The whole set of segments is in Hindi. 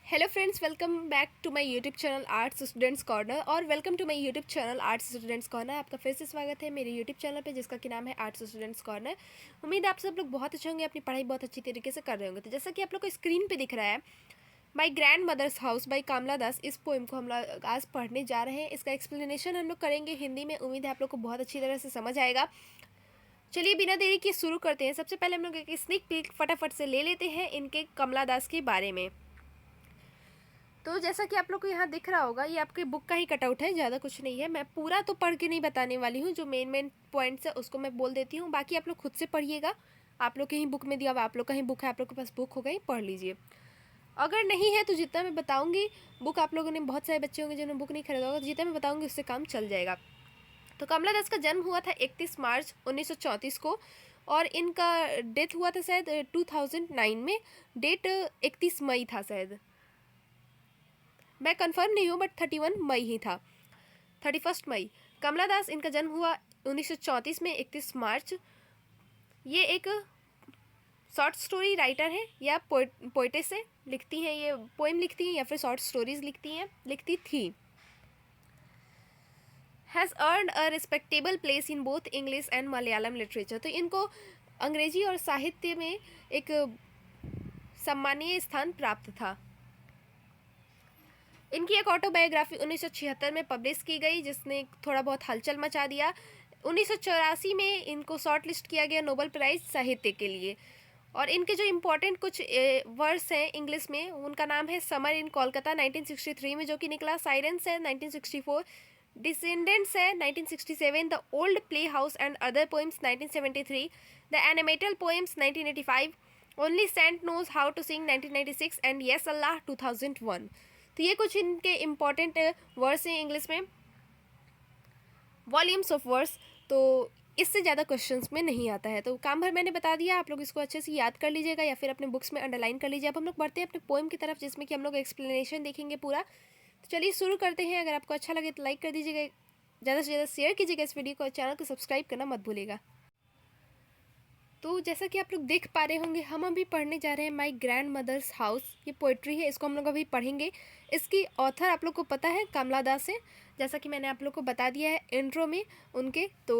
Hello friends, welcome back to my YouTube channel arts students corner और welcome to my YouTube channel arts students corner. आपका फिर से स्वागत है मेरे यूट्यूब चैनल पे जिसका कि नाम है आर्ट्स स्टूडेंट्स कॉर्नर। उम्मीद है आप सब लोग बहुत अच्छे होंगे, अपनी पढ़ाई बहुत अच्छी तरीके से कर रहे होंगे। तो जैसा कि आप लोग को स्क्रीन पे दिख रहा है, my grand mother's house by Kamala Das, इस पोएम को हम लोग आज पढ़ने जा रहे हैं। इसका एक्सप्लेनेशन हम लोग करेंगे हिंदी में। उम्मीद है आप लोग को बहुत अच्छी तरह से समझ आएगा। चलिए बिना देरी के शुरू करते हैं। सबसे पहले हम लोग एक स्नीक पीक फटाफट से ले लेते हैं इनके कमला दास के बारे में। तो जैसा कि आप लोग को यहाँ दिख रहा होगा, ये आपके बुक का ही कटआउट है, ज़्यादा कुछ नहीं है। मैं पूरा तो पढ़ के नहीं बताने वाली हूँ, जो मेन पॉइंट्स है उसको मैं बोल देती हूँ, बाकी आप लोग खुद से पढ़िएगा। आप लोग के ही बुक में दिया हुआ, आप लोग का ही बुक है, आप लोग के पास बुक होगा ही, पढ़ लीजिए। अगर नहीं है तो जितना मैं बताऊँगी, बुक आप लोगों ने बहुत सारे बच्चे होंगे जिन्होंने बुक नहीं खरीदा होगा, तो जितना मैं बताऊँगी उससे काम चल जाएगा। तो कमला दास का जन्म हुआ था 31 मार्च 1934 को और इनका डेथ हुआ था शायद 2009 में। डेट 31 मई था शायद, मैं कंफर्म नहीं हूँ, बट 31 मई ही था, 31 मई। कमला दास, इनका जन्म हुआ 1934 में 31 मार्च। ये एक शॉर्ट स्टोरी राइटर है या पोइटेस है, लिखती हैं, ये पोएम लिखती हैं या फिर शॉर्ट स्टोरीज लिखती थी। Has earned a respectable place in both English and Malayalam literature. तो इनको अंग्रेजी और साहित्य में एक सम्मानीय स्थान प्राप्त था। इनकी एक ऑटोबायोग्राफी 1976 में पब्लिश की गई, जिसने थोड़ा बहुत हलचल मचा दिया। 1984 में इनको शॉर्ट लिस्ट किया गया नोबेल प्राइज़ साहित्य के लिए। और इनके जो इम्पोर्टेंट कुछ वर्ड्स हैं इंग्लिश में, उनका नाम है समर इन कोलकाता 1963 में जो कि निकला, साइरेंस है 1964, डिसेंडेंट्स है 1967, the old playhouse and other poems 1973, the Anamalai poems 1985, only saint knows how to sing 1996 and yes Allah 2001। तो ये कुछ इनके इम्पॉर्टेंट वर्ड्स हैं इंग्लिश में, वॉल्यूम्स ऑफ वर्ड्स। तो इससे ज़्यादा क्वेश्चंस में नहीं आता है, तो काम भर मैंने बता दिया, आप लोग इसको अच्छे से याद कर लीजिएगा या फिर अपने बुक्स में अंडरलाइन कर लीजिए। अब हम लोग बढ़ते हैं अपने पोएम की तरफ, जिसमें कि हम लोग एक्सप्लेनेशन देखेंगे पूरा। तो चलिए शुरू करते हैं। अगर आपको अच्छा लगे तो लाइक कर दीजिएगा, ज़्यादा से ज़्यादा शेयर कीजिएगा इस वीडियो को, चैनल को सब्सक्राइब करना मत भूलिएगा। तो जैसा कि आप लोग देख पा रहे होंगे, हम अभी पढ़ने जा रहे हैं माई ग्रैंड मदर्स हाउस। ये पोइट्री है, इसको हम लोग अभी पढ़ेंगे। इसकी ऑथर आप लोग को पता है, कमला दास है, जैसा कि मैंने आप लोग को बता दिया है इंट्रो में उनके। तो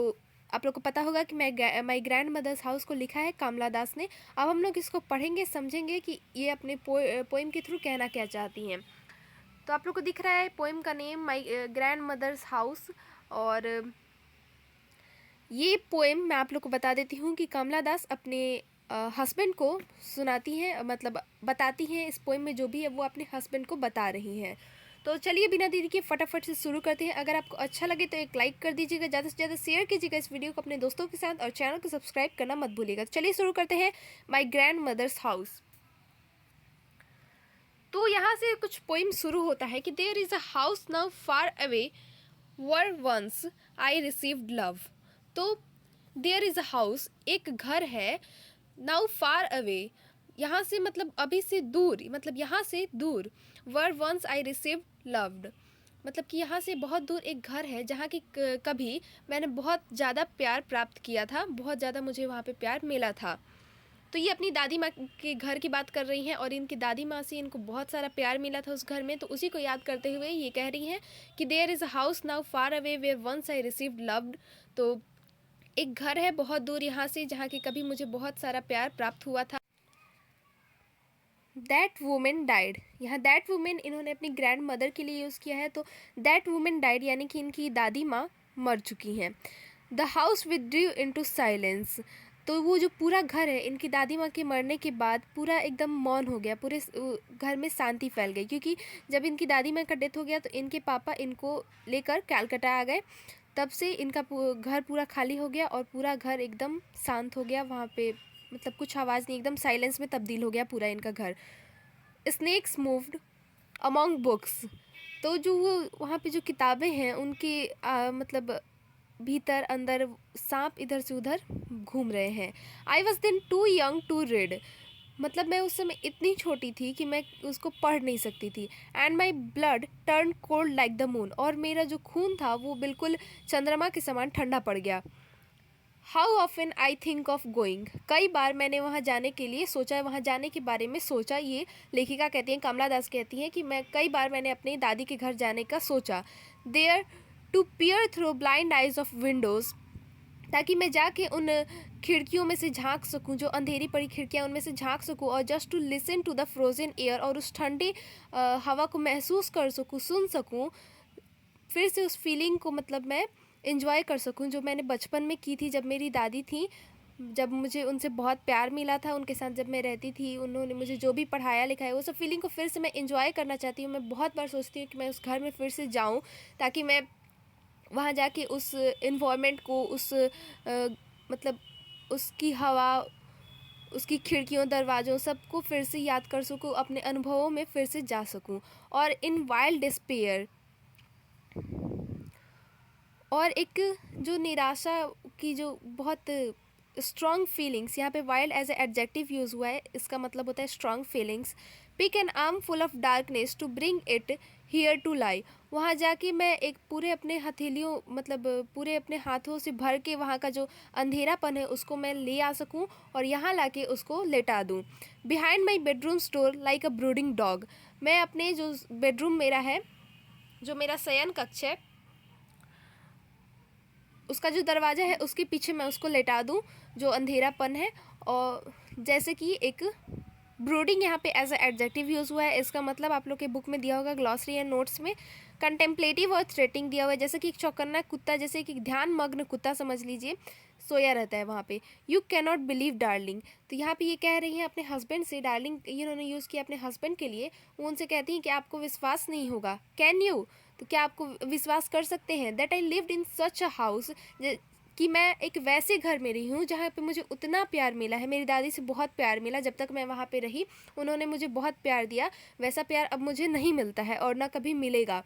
आप लोग को पता होगा कि माई ग्रैंड मदर्स हाउस को लिखा है कमला दास ने। अब हम लोग इसको पढ़ेंगे, समझेंगे कि ये अपने पोएम के थ्रू कहना क्या चाहती हैं। तो आप लोग को दिख रहा है पोएम का name my grand mother's house. और ये पोएम मैं आप लोग को बता देती हूँ कि कमला दास अपने हस्बैंड को सुनाती हैं, मतलब बताती हैं। इस पोएम में जो भी है वो अपने हस्बैंड को बता रही हैं। तो चलिए बिना देरी के फटाफट से शुरू करते हैं। अगर आपको अच्छा लगे तो एक लाइक कर दीजिएगा, ज़्यादा से ज़्यादा शेयर कीजिएगा इस वीडियो को अपने दोस्तों के साथ और चैनल को सब्सक्राइब करना मत भूलिएगा। तो चलिए शुरू करते हैं माई ग्रैंड मदर्स हाउस। तो यहाँ से कुछ पोइम शुरू होता है कि there is a house now far away where once I received love. तो देयर इज़ अ हाउस, एक घर है, नाउ फार अवे, यहाँ से मतलब अभी से दूर, मतलब यहाँ से दूर, where once I received loved, मतलब कि यहाँ से बहुत दूर एक घर है जहाँ की कभी मैंने बहुत ज़्यादा प्यार प्राप्त किया था, बहुत ज़्यादा मुझे वहाँ पे प्यार मिला था। तो ये अपनी दादी माँ के घर की बात कर रही हैं और इनकी दादी माँ से इनको बहुत सारा प्यार मिला था उस घर में, तो उसी को याद करते हुए ये कह रही हैं कि there is a house now far away where once I received loved. तो एक घर है बहुत दूर यहाँ से जहाँ की कभी मुझे बहुत सारा प्यार प्राप्त हुआ था। दैट वुमेन डाइड, यहाँ दैट वुमेन इन्होंने अपनी ग्रैंड मदर के लिए यूज़ किया है। तो दैट वुमेन डाइड यानी कि इनकी दादी माँ मर चुकी हैं। The house withdrew into silence, तो वो जो पूरा घर है इनकी दादी माँ के मरने के बाद पूरा एकदम मौन हो गया, पूरे घर में शांति फैल गई, क्योंकि जब इनकी दादी माँ का डेथ हो गया तो इनके पापा इनको लेकर कैलकाटा आ गए। तब से इनका घर पूरा खाली हो गया और पूरा घर एकदम शांत हो गया, वहाँ पे मतलब कुछ आवाज़ नहीं, एकदम साइलेंस में तब्दील हो गया पूरा इनका घर। स्नेक्स मूव्ड अमॉन्ग बुक्स, तो जो वो वहाँ पे जो किताबें हैं उनके मतलब भीतर अंदर सांप इधर से उधर घूम रहे हैं। I was then too young to read, मतलब मैं उस समय इतनी छोटी थी कि मैं उसको पढ़ नहीं सकती थी। And my blood turn cold like the moon, और मेरा जो खून था वो बिल्कुल चंद्रमा के समान ठंडा पड़ गया। How often I think of going, कई बार मैंने वहाँ जाने के लिए सोचा, वहाँ जाने के बारे में सोचा। ये लेखिका कहती हैं, कमला दास कहती हैं कि कई बार मैंने अपनी दादी के घर जाने का सोचा। There to peer through blind eyes of windows, ताकि मैं जाके उन खिड़कियों में से झांक सकूं, जो अंधेरी पड़ी खिड़कियां उनमें से झांक सकूं, और just to listen to the frozen air, और उस ठंडी हवा को महसूस कर सकूं, सुन सकूं, फिर से उस फीलिंग को मतलब मैं इंजॉय कर सकूं जो मैंने बचपन में की थी, जब मेरी दादी थी, जब मुझे उनसे बहुत प्यार मिला था, उनके साथ जब मैं रहती थी, उन्होंने मुझे जो भी पढ़ाया लिखाया, वो सब फीलिंग को फिर से मैं इंजॉय करना चाहती हूँ। मैं बहुत बार सोचती हूँ कि मैं उस घर में फिर से जाऊँ, ताकि मैं वहाँ जाके उस इन्वायरमेंट को, उस मतलब उसकी हवा, उसकी खिड़कियों, दरवाज़ों, सबको फिर से याद कर सकूँ, अपने अनुभवों में फिर से जा सकूँ। और इन वाइल्ड डिस्पेयर, और एक जो निराशा की जो बहुत स्ट्रॉन्ग फीलिंग्स, यहाँ पे wild as a adjective use हुआ है, इसका मतलब होता है strong feelings. Pick an armful of darkness to bring it here to lie, वहाँ जाके मैं एक पूरे अपने हथेलियों, मतलब पूरे अपने हाथों से भर के वहाँ का जो अंधेरापन है उसको मैं ले आ सकूँ और यहाँ लाके उसको लेटा दूँ। Behind my bedroom store like a brooding dog, मैं अपने जो बेडरूम मेरा है, जो मेरा शयन कक्ष है, उसका जो दरवाज़ा है उसके पीछे मैं उसको लेटा दूँ, जो अंधेरापन है। और जैसे कि एक ब्रूडिंग यहाँ पे एज अ एडजेक्टिव यूज़ हुआ है, इसका मतलब आप लोग के बुक में दिया होगा, ग्लॉसरी एंड नोट्स में, कंटेम्पलेटिव और थ्रेटिंग दिया हुआ है, जैसे कि एक चौकन्ना कुत्ता, जैसे कि ध्यान मग्न कुत्ता समझ लीजिए, सोया रहता है वहाँ पे। You can not believe darling, तो यहाँ पे ये कह रही हैं अपने हस्बैंड से, डार्लिंग इन्होंने यूज़ किया अपने हस्बैंड के लिए, वो उनसे कहती हैं कि आपको विश्वास नहीं होगा, कैन यू, तो क्या आपको विश्वास कर सकते हैं, that I lived in such a house, कि मैं एक वैसे घर में रही हूँ जहाँ पे मुझे उतना प्यार मिला है, मेरी दादी से बहुत प्यार मिला जब तक मैं वहाँ पे रही, उन्होंने मुझे बहुत प्यार दिया, वैसा प्यार अब मुझे नहीं मिलता है और ना कभी मिलेगा।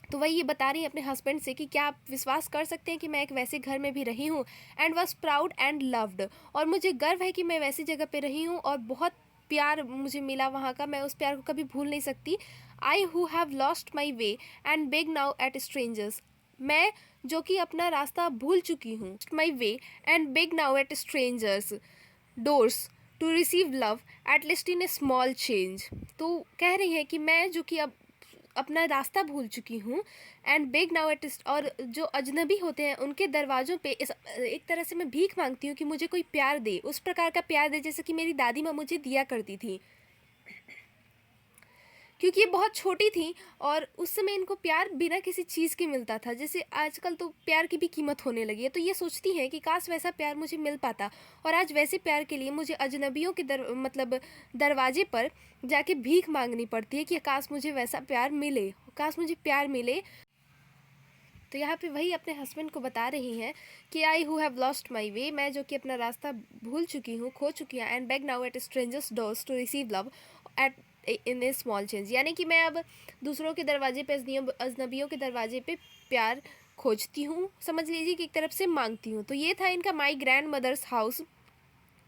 तो वही ये बता रही है अपने हस्बैंड से कि क्या आप विश्वास कर सकते हैं कि मैं एक वैसे घर में भी रही हूँ, and was proud and loved, और मुझे गर्व है कि मैं वैसी जगह पे रही हूँ और बहुत प्यार मुझे मिला वहाँ का, मैं उस प्यार को कभी भूल नहीं सकती। I who have lost my way and beg now at strangers, मैं जो कि अपना रास्ता भूल चुकी हूँ, my way and beg now at strangers doors to receive love at least in a small change, तो कह रही है कि मैं जो कि अब अपना रास्ता भूल चुकी हूँ, एंड बेग नाउ एट, और जो अजनबी होते हैं उनके दरवाज़ों पे एक तरह से मैं भीख मांगती हूँ कि मुझे कोई प्यार दे, उस प्रकार का प्यार दे जैसे कि मेरी दादी माँ मुझे दिया करती थी, क्योंकि ये बहुत छोटी थी और उस समय इनको प्यार बिना किसी चीज़ के मिलता था, जैसे आजकल तो प्यार की भी कीमत होने लगी है। तो ये सोचती हैं कि काश वैसा प्यार मुझे मिल पाता, और आज वैसे प्यार के लिए मुझे अजनबियों के मतलब दरवाजे पर जाके भीख मांगनी पड़ती है कि काश मुझे वैसा प्यार मिले, काश मुझे प्यार मिले। तो यहाँ पे वही अपने हस्बैंड को बता रही हैं कि I who have lost my way, मैं जो कि अपना रास्ता भूल चुकी हूँ, खो चुकी हूँ, and beg now at strangers doors to receive love at in a small change, यानी कि मैं अब दूसरों के दरवाजे पे, अजनबियों के दरवाजे पे प्यार खोजती हूँ, समझ लीजिए कि एक तरफ से मांगती हूँ। तो ये था इनका my grand mother's house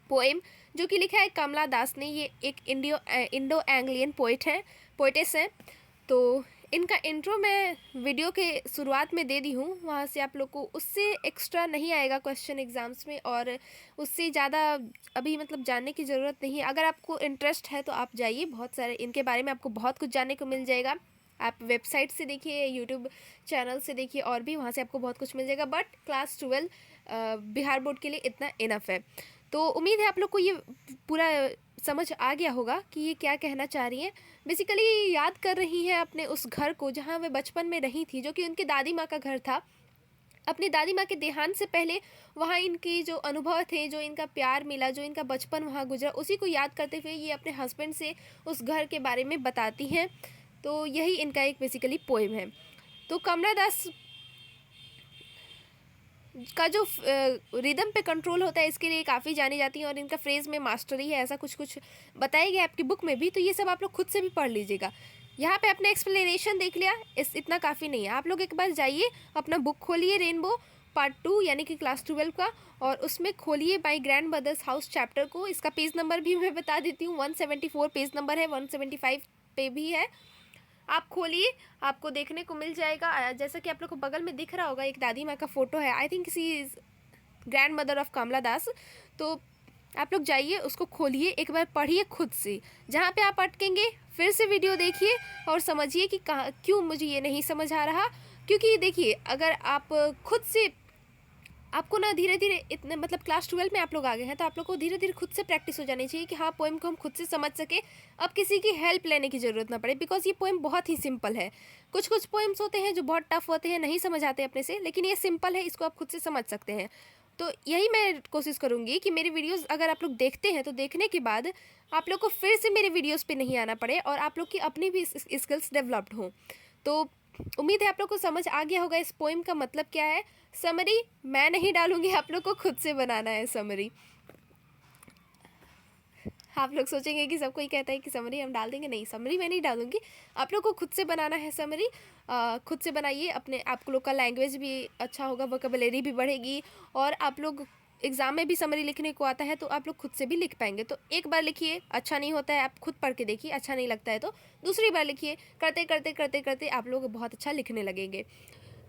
poem, जो कि लिखा है कमला दास ने, ये एक इंडो एंग्लियन पोइटेस हैं। तो इनका इंट्रो मैं वीडियो के शुरुआत में दे दी हूँ, वहाँ से आप लोग को उससे एक्स्ट्रा नहीं आएगा क्वेश्चन एग्ज़ाम्स में, और उससे ज़्यादा अभी मतलब जानने की ज़रूरत नहीं है। अगर आपको इंटरेस्ट है तो आप जाइए, बहुत सारे इनके बारे में आपको बहुत कुछ जानने को मिल जाएगा। आप वेबसाइट से देखिए, यूट्यूब चैनल से देखिए, और भी वहाँ से आपको बहुत कुछ मिल जाएगा, बट क्लास 12 बिहार बोर्ड के लिए इतना इनफ है। तो उम्मीद है आप लोग को ये पूरा समझ आ गया होगा कि ये क्या कहना चाह रही हैं। बेसिकली याद कर रही हैं अपने उस घर को जहाँ वे बचपन में रही थी, जो कि उनकी दादी माँ का घर था। अपनी दादी माँ के देहांत से पहले वहाँ इनकी जो अनुभव थे, जो इनका प्यार मिला, जो इनका बचपन वहाँ गुजरा, उसी को याद करते हुए ये अपने हस्बैंड से उस घर के बारे में बताती हैं। तो यही इनका एक बेसिकली पोएम है। तो कमला दास का जो रिदम पे कंट्रोल होता है, इसके लिए काफ़ी जानी जाती हैं, और इनका फ्रेज में मास्टरी है, ऐसा कुछ कुछ बताया गया आपकी बुक में भी। तो ये सब आप लोग खुद से भी पढ़ लीजिएगा। यहाँ पे अपने एक्सप्लेनेशन देख लिया, इतना काफ़ी नहीं है। आप लोग एक बार जाइए, अपना बुक खोलिए, रेनबो पार्ट 2 यानी कि क्लास 12 का, और उसमें खोलिए my grand mother's house chapter को। इसका पेज नंबर भी मैं बता देती हूँ, 174 पेज नंबर है, 175 पे भी है। आप खोलिए, आपको देखने को मिल जाएगा। जैसा कि आप लोग को बगल में दिख रहा होगा, एक दादी माँ का फोटो है, I think she is grandmother of Kamala Das. तो आप लोग जाइए, उसको खोलिए, एक बार पढ़िए खुद से। जहाँ पे आप अटकेंगे फिर से वीडियो देखिए और समझिए कि कहाँ क्यों मुझे ये नहीं समझ आ रहा। क्योंकि देखिए, अगर आप खुद से, आपको ना धीरे धीरे इतने मतलब क्लास 12 में आप लोग आ गए हैं, तो आप लोग को धीरे धीरे खुद से प्रैक्टिस हो जानी चाहिए कि हाँ, पोएम को हम खुद से समझ सके। अब किसी की हेल्प लेने की ज़रूरत ना पड़े, बिकॉज ये पोएम बहुत ही सिंपल है। कुछ कुछ पोएम्स होते हैं जो बहुत टफ होते हैं, नहीं समझ आते अपने से, लेकिन ये सिंपल है, इसको आप खुद से समझ सकते हैं। तो यही मैं कोशिश करूँगी कि मेरे वीडियोज़ अगर आप लोग देखते हैं तो देखने के बाद आप लोग को फिर से मेरे वीडियोज़ पे नहीं आना पड़े और आप लोग की अपनी भी स्किल्स डेवलप्ड हों। तो उम्मीद है आप लोग को समझ आ गया होगा इस पोएम का मतलब क्या है। समरी मैं नहीं डालूंगी, आप लोग को खुद से बनाना है समरी। आप लोग सोचेंगे कि सब कोई कहता है कि समरी हम डाल देंगे, नहीं, समरी मैं नहीं डालूंगी, आप लोग को खुद से बनाना है समरी। खुद से बनाइए, अपने आप लोग का लैंग्वेज भी अच्छा होगा, वोकेबलरी भी बढ़ेगी, और आप लोग एग्ज़ाम में भी समरी लिखने को आता है तो आप लोग खुद से भी लिख पाएंगे। तो एक बार लिखिए, अच्छा नहीं होता है आप खुद पढ़ के देखिए, अच्छा नहीं लगता है तो दूसरी बार लिखिए, करते करते करते करते आप लोग बहुत अच्छा लिखने लगेंगे।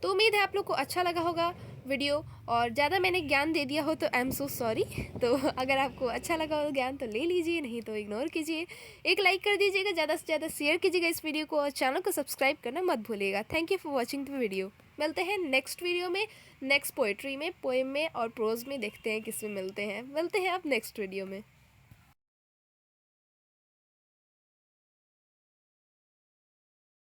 तो उम्मीद है आप लोग को अच्छा लगा होगा वीडियो, और ज़्यादा मैंने ज्ञान दे दिया हो तो आई एम सो सॉरी। तो अगर आपको अच्छा लगा हो ज्ञान तो ले लीजिए, नहीं तो इग्नोर कीजिए। एक लाइक कर दीजिएगा, ज़्यादा से ज़्यादा शेयर कीजिएगा इस वीडियो को, और चैनल को सब्सक्राइब करना मत भूलिएगा। Thank you for watching the video. मिलते हैं नेक्स्ट वीडियो में, नेक्स्ट पोएट्री में, पोएम में और प्रोज में। देखते हैं किस में मिलते हैं अब नेक्स्ट वीडियो में।